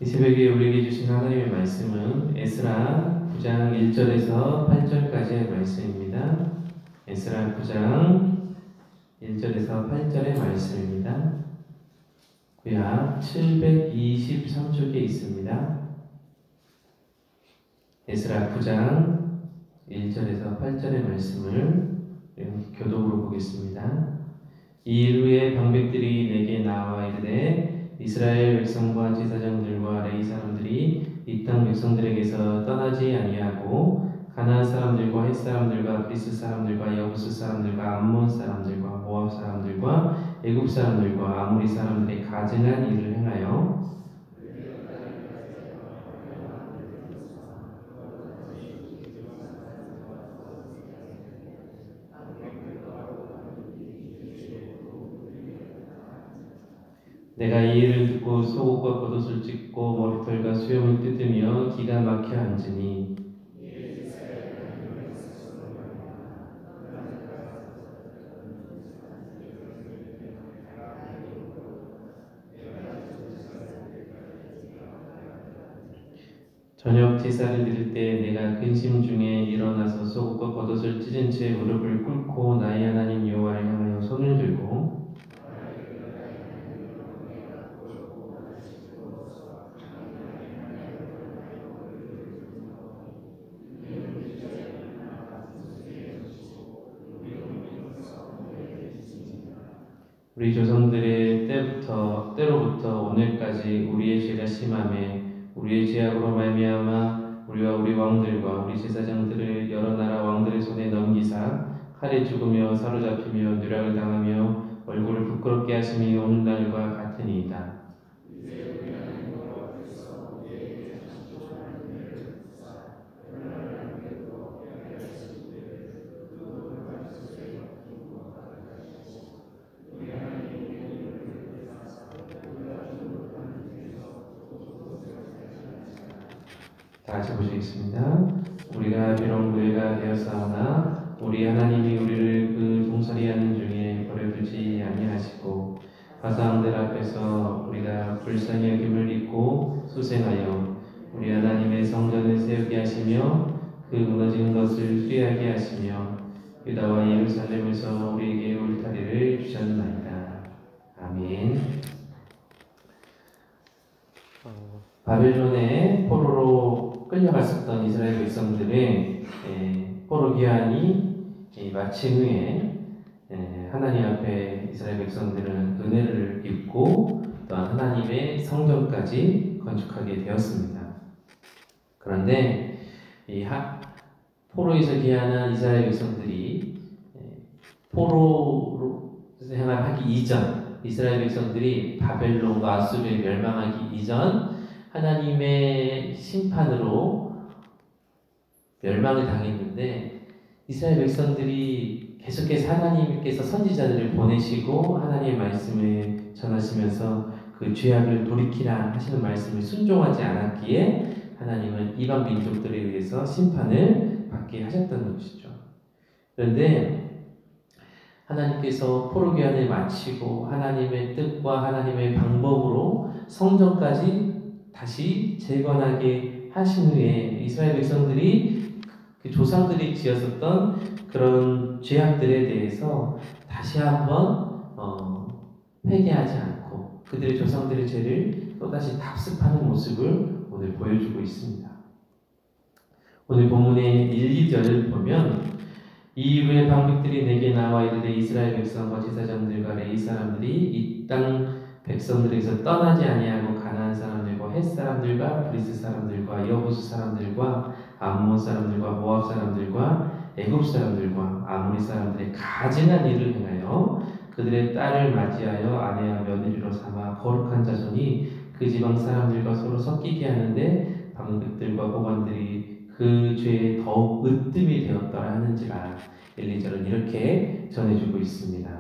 이 새벽에 우리에게 주신 하나님의 말씀은 에스라 9장 1절에서 8절까지의 말씀입니다. 에스라 9장 1절에서 8절의 말씀입니다. 구약 723쪽에 있습니다. 에스라 9장 1절에서 8절의 말씀을 교독으로 보겠습니다. 이 일 후에 방백들이 내게 나와 이르되 이스라엘 백성과 제사장들과 레위 사람들이 이 땅 백성들에게서 떠나지 아니하고 가나안 사람들과 헷 사람들과 그리스 사람들과 여부스 사람들과 암몬 사람들과 모압 사람들과 애굽 사람들과 아모리 사람들의 가증한 일을 행하여 내가 이 일을 듣고 속옷과 겉옷을 찢고 머리털과 수염을 뜯으며 기가 막혀 앉으니 저녁 제사를 드릴 때 내가 근심 중에 일어나서 속옷과 겉옷을 찢은 채 무릎을 꿇고 나의 하나님 여호와를 향하여 손을 들고 우리 조상들의 때로부터 오늘까지 우리의 죄가 심함에 우리의 죄악으로 말미암아 우리와 우리 왕들과 우리 제사장들을 여러 나라 왕들의 손에 넘기사 칼에 죽으며 사로잡히며 누락을 당하며 얼굴을 부끄럽게 하심이 오늘날과 같으니이다. 다 같이 보시겠습니다. 우리가 비록 노예가 되었사오나 우리 하나님이 우리를 그 종살이하는 중에 버려두지 아니하시고 가상들 앞에서 우리가 불쌍히 여김을 입고 수생하여 우리 하나님의 성전을 세우게 하시며 그 무너진 것을 수리하게 하시며 유다와 예루살렘에서 우리에게 울타리를 주셨나이다. 아멘. 바벨론의 포로로 끌려갔었던 이스라엘 백성들의 포로 귀환이 마친 후에 하나님 앞에 이스라엘 백성들은 은혜를 입고 또한 하나님의 성전까지 건축하게 되었습니다. 그런데 이 포로에서 귀환한 이스라엘 백성들이 포로로 생활하기 이전 이스라엘 백성들이 바벨론과 아수르에 멸망하기 이전 하나님의 심판으로 멸망을 당했는데 이스라엘 백성들이 계속해서 하나님께서 선지자들을 보내시고 하나님의 말씀을 전하시면서 그 죄악을 돌이키라 하시는 말씀을 순종하지 않았기에 하나님은 이방 민족들에 의해서 심판을 받게 하셨던 것이죠. 그런데 하나님께서 포로 귀환을 마치고 하나님의 뜻과 하나님의 방법으로 성전까지 다시 재건하게 하신 후에 이스라엘 백성들이 그 조상들이 지었었던 그런 죄악들에 대해서 다시 한번 회개하지 않고 그들의 조상들의 죄를 또다시 답습하는 모습을 오늘 보여주고 있습니다. 오늘 본문의 1, 2절을 보면 이 이후에 방백들이 내게 나와 이르되 이스라엘 백성과 제사장들과 레위 사람들이 이 땅 백성들에게서 떠나지 아니하고 가나안 사람들과 헷 사람들과 그리스 사람들과 여부스 사람들과 암몬 사람들과 모압 사람들과 애굽 사람들과 아모리 사람들의 가증한 일을 행하여 그들의 딸을 맞이하여 아내와 며느리로 삼아 거룩한 자손이 그 지방 사람들과 서로 섞이게 하는데 방백들과 고관들이 그 죄에 더욱 으뜸이 되었더라 하는지라. 1, 2절은 이렇게 전해주고 있습니다.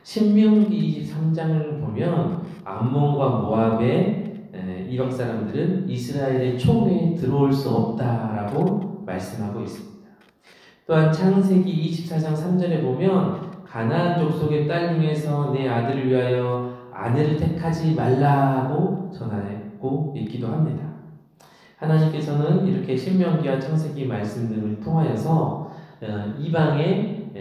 신명기 23장을 보면 암몬과 모압의 이방 사람들은 이스라엘의 총회에 들어올 수 없다라고 말씀하고 있습니다. 또한 창세기 24장 3절에 보면 가나안 족속의 딸 중에서 내 아들을 위하여 아내를 택하지 말라고 전하고 있기도 합니다. 하나님께서는 이렇게 신명기와 창세기 말씀 등을 통하여서 이방의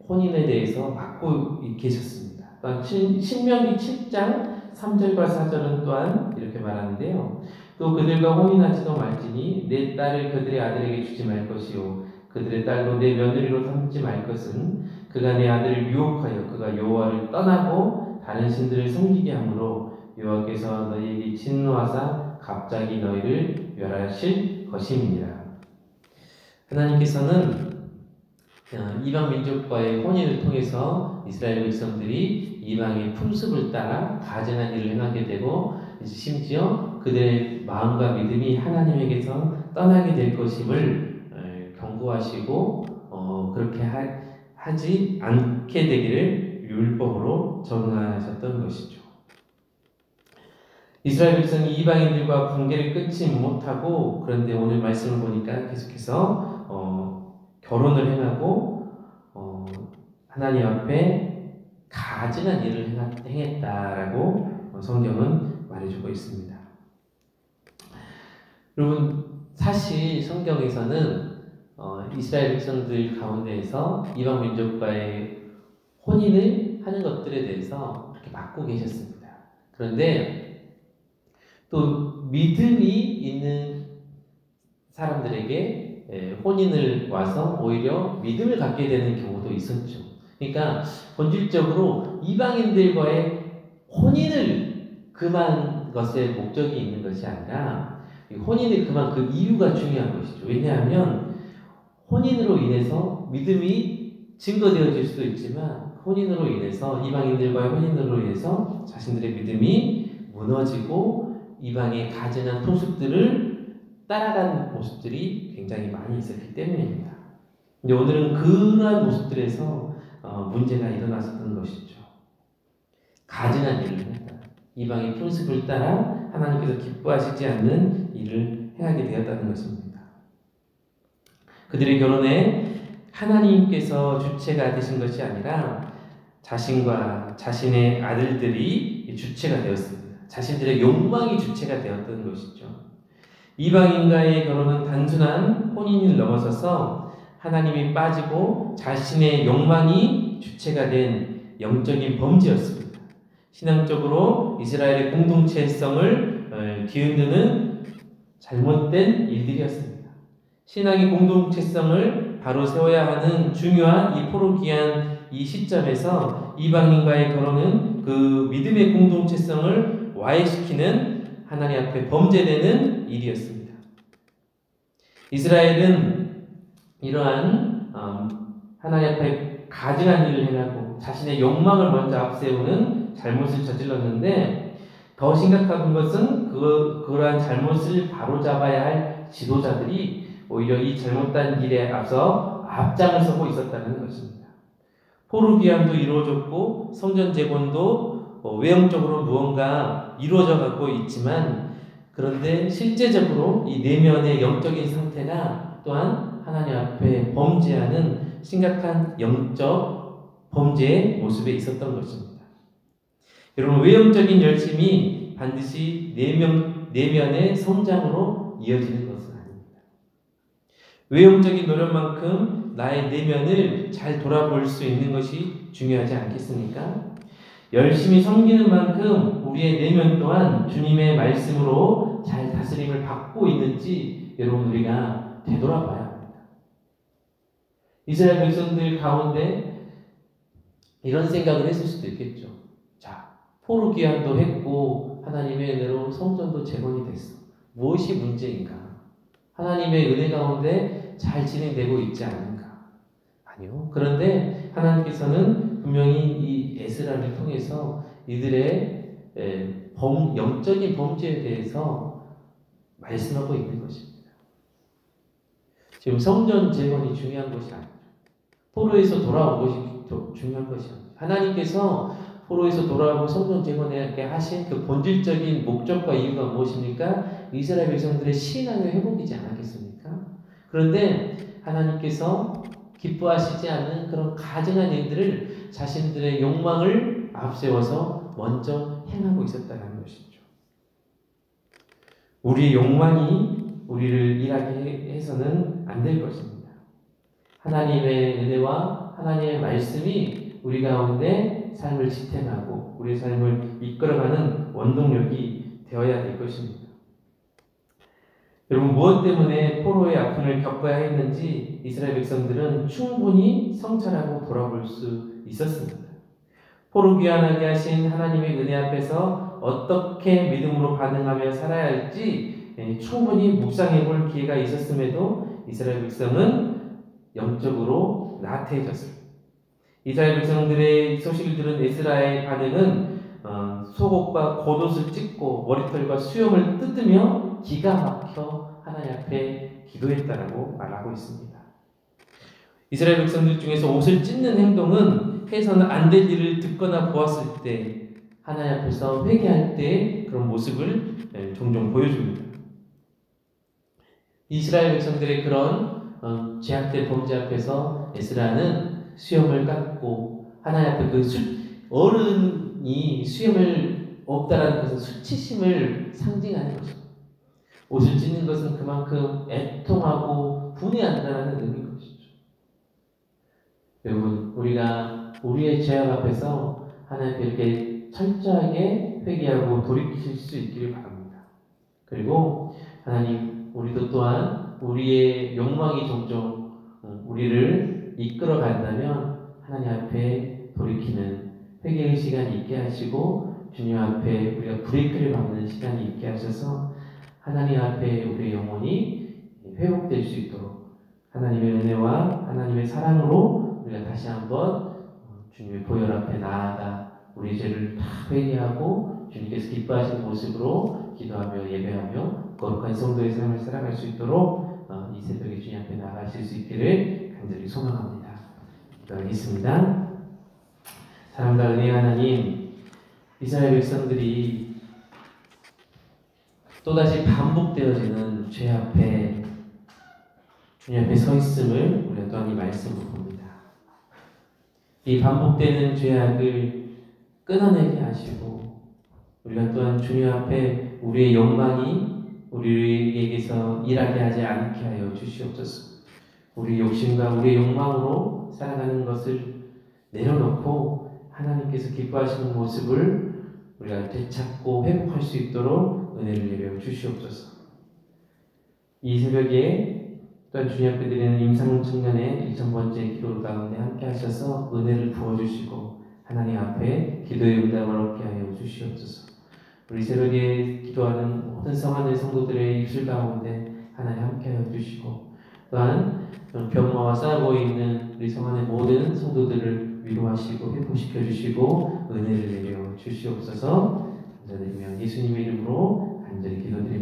혼인에 대해서 맡고 계셨습니다. 또한 신명기 7장 3절과 4절은 또한 이렇게 말하는데요. 또 그들과 혼인하지도 말지니 내 딸을 그들의 아들에게 주지 말 것이요 그들의 딸도 내 며느리로 삼지 말 것은 그가 내 아들을 유혹하여 그가 여호와를 떠나고 다른 신들을 섬기게 하므로 여호와께서 너희에게 진노하사 갑자기 너희를 멸하실 것임이니라. 하나님께서는 이방 민족과의 혼인을 통해서 이스라엘 백성들이 이방의 풍습을 따라 가증한 일을 행하게 되고 심지어 그들의 마음과 믿음이 하나님에게서 떠나게 될 것임을 경고하시고 그렇게 하지 않게 되기를 율법으로 전하셨던 것이죠. 이스라엘 백성이 이방인들과 관계를 끊지 못하고 그런데 오늘 말씀을 보니까 계속해서 결혼을 행하고 하나님 앞에 가증한 일을 행했다라고 성경은 말해주고 있습니다. 여러분 사실 성경에서는 이스라엘 백성들 가운데에서 이방 민족과의 혼인을 하는 것들에 대해서 이렇게 맡고 계셨습니다. 그런데 또 믿음이 있는 사람들에게 혼인을 와서 오히려 믿음을 갖게 되는 경우도 있었죠. 그러니까 본질적으로 이방인들과의 혼인을 금한 것에 목적이 있는 것이 아니라 혼인을 금한 그 이유가 중요한 것이죠. 왜냐하면 혼인으로 인해서 믿음이 증거되어질 수도 있지만 혼인으로 인해서 이방인들과의 혼인으로 인해서 자신들의 믿음이 무너지고 이방의 가증한 풍습들을 따라간 모습들이 굉장히 많이 있었기 때문입니다. 근데 오늘은 그러한 모습들에서 문제가 일어났었던 것이죠. 가증한 일을 했다. 이방의 풍습을 따라 하나님께서 기뻐하시지 않는 일을 행하게 되었다는 것입니다. 그들의 결혼에 하나님께서 주체가 되신 것이 아니라 자신과 자신의 아들들이 주체가 되었습니다. 자신들의 욕망이 주체가 되었던 것이죠. 이방인과의 결혼은 단순한 혼인을 넘어서서 하나님이 빠지고 자신의 욕망이 주체가 된 영적인 범죄였습니다. 신앙적으로 이스라엘의 공동체성을 뒤흔드는 잘못된 일들이었습니다. 신앙의 공동체성을 바로 세워야 하는 중요한 이 포로기한 이 시점에서 이방인과의 결혼은 그 믿음의 공동체성을 와해시키는 하나님 앞에 범죄되는 일이었습니다. 이스라엘은 이러한 하나님 앞에 가증한 일을 행하고 자신의 욕망을 먼저 앞세우는 잘못을 저질렀는데 더 심각한 것은 그러한 잘못을 바로잡아야 할 지도자들이 오히려 이 잘못된 일에 앞서 앞장을 서고 있었다는 것입니다. 포로기한도 이루어졌고 성전 재건도 외형적으로 무언가 이루어져 가고 있지만 그런데 실제적으로 이 내면의 영적인 상태가 또한 하나님 앞에 범죄하는 심각한 영적 범죄의 모습에 있었던 것입니다. 여러분 외형적인 열심이 반드시 내면의 성장으로 이어지는 것은 아닙니다. 외형적인 노력만큼 나의 내면을 잘 돌아볼 수 있는 것이 중요하지 않겠습니까? 열심히 섬기는 만큼 우리의 내면 또한 주님의 말씀으로 잘 다스림을 받고 있는지 여러분 우리가 되돌아봐야 합니다. 이스라엘 백성들 가운데 이런 생각을 했을 수도 있겠죠. 자, 포로기한도 했고 하나님의 은혜로 성전도 재건이 됐어. 무엇이 문제인가? 하나님의 은혜 가운데 잘 진행되고 있지 않은가? 아니요. 그런데 하나님께서는 분명히 이 에스라를 통해서 이들의 영적인 범죄에 대해서 말씀하고 있는 것입니다. 지금 성전 재건이 중요한 것이 아니죠. 포로에서 돌아온 것이 중요한 것이 아니죠. 하나님께서 포로에서 돌아오고 성전 재건하게 하신 그 본질적인 목적과 이유가 무엇입니까? 이스라엘 백성들의 신앙의 회복이지 않았겠습니까? 그런데 하나님께서 기뻐하시지 않는 그런 가증한 일들을 자신들의 욕망을 앞세워서 먼저 행하고 있었다는 것이죠. 우리의 욕망이 우리를 일하게 해서는 안 될 것입니다. 하나님의 은혜와 하나님의 말씀이 우리 가운데 삶을 지탱하고 우리의 삶을 이끌어가는 원동력이 되어야 될 것입니다. 여러분, 무엇 때문에 포로의 아픔을 겪어야 했는지 이스라엘 백성들은 충분히 성찰하고 돌아볼 수 있었습니다. 포로 귀환하게 하신 하나님의 은혜 앞에서 어떻게 믿음으로 반응하며 살아야 할지 충분히 묵상해 볼 기회가 있었음에도 이스라엘 백성은 영적으로 나태해졌습니다. 이스라엘 백성들의 소식을 들은 에스라의 반응은 속옷과 겉옷을 찢고 머리털과 수염을 뜯으며 기가 막혀 하나님 앞에 기도했다라고 말하고 있습니다. 이스라엘 백성들 중에서 옷을 찢는 행동은 해서는 안 될 일을 듣거나 보았을 때 하나님 앞에서 회개할 때 그런 모습을 종종 보여줍니다. 이스라엘 백성들의 그런 죄악된 범죄 앞에서 에스라는 수염을 깎고 하나님 앞에 그 어른이 수염을 없다라는 것은 수치심을 상징하는 것입니다. 옷을 찢는 것은 그만큼 애통하고 분해한다는 의미인 것이죠. 여러분, 우리가 우리의 죄악 앞에서 하나님께 이렇게 철저하게 회개하고 돌이킬 수 있기를 바랍니다. 그리고 하나님, 우리도 또한 우리의 욕망이 종종 우리를 이끌어 간다면 하나님 앞에 돌이키는 회개의 시간이 있게 하시고 주님 앞에 우리가 브레이크를 밟는 시간이 있게 하셔서 하나님 앞에 우리의 영혼이 회복될 수 있도록 하나님의 은혜와 하나님의 사랑으로 우리가 다시 한번 주님의 보혈 앞에 나아가 우리 죄를 다 회개하고 주님께서 기뻐하시는 모습으로 기도하며 예배하며 거룩한 성도의 삶을 살아갈 수 있도록 이 새벽에 주님 앞에 나아가실 수 있기를 간절히 소망합니다. 기도하겠습니다. 사랑과 은혜의 하나님, 이스라엘 백성들이 또다시 반복되어지는 죄 앞에 주님 앞에 서 있음을 우리가 또한 이 말씀으로 봅니다. 이 반복되는 죄악을 끊어내게 하시고 우리가 또한 주님 앞에 우리의 욕망이 우리에게서 일하게 하지 않게 하여 주시옵소서. 우리 욕심과 우리의 욕망으로 살아가는 것을 내려놓고 하나님께서 기뻐하시는 모습을 우리가 되찾고 회복할 수 있도록 은혜를 내려 주시옵소서. 이 새벽에 또한 주님 앞에 드리는 임상 청년의 1000번째 기도 가운데 함께 하셔서 은혜를 부어주시고 하나님 앞에 기도의 응답을 얻게 하여 주시옵소서. 우리 새벽에 기도하는 모든 성안의 성도들의 입술 가운데 하나님 함께 하여 주시고 또한 병마와 싸우고 있는 우리 성안의 모든 성도들을 위로하시고 회복시켜 주시고 은혜를 내려 주시옵소서. 감사드리며 예수님의 이름으로 간절히 기도드립니다.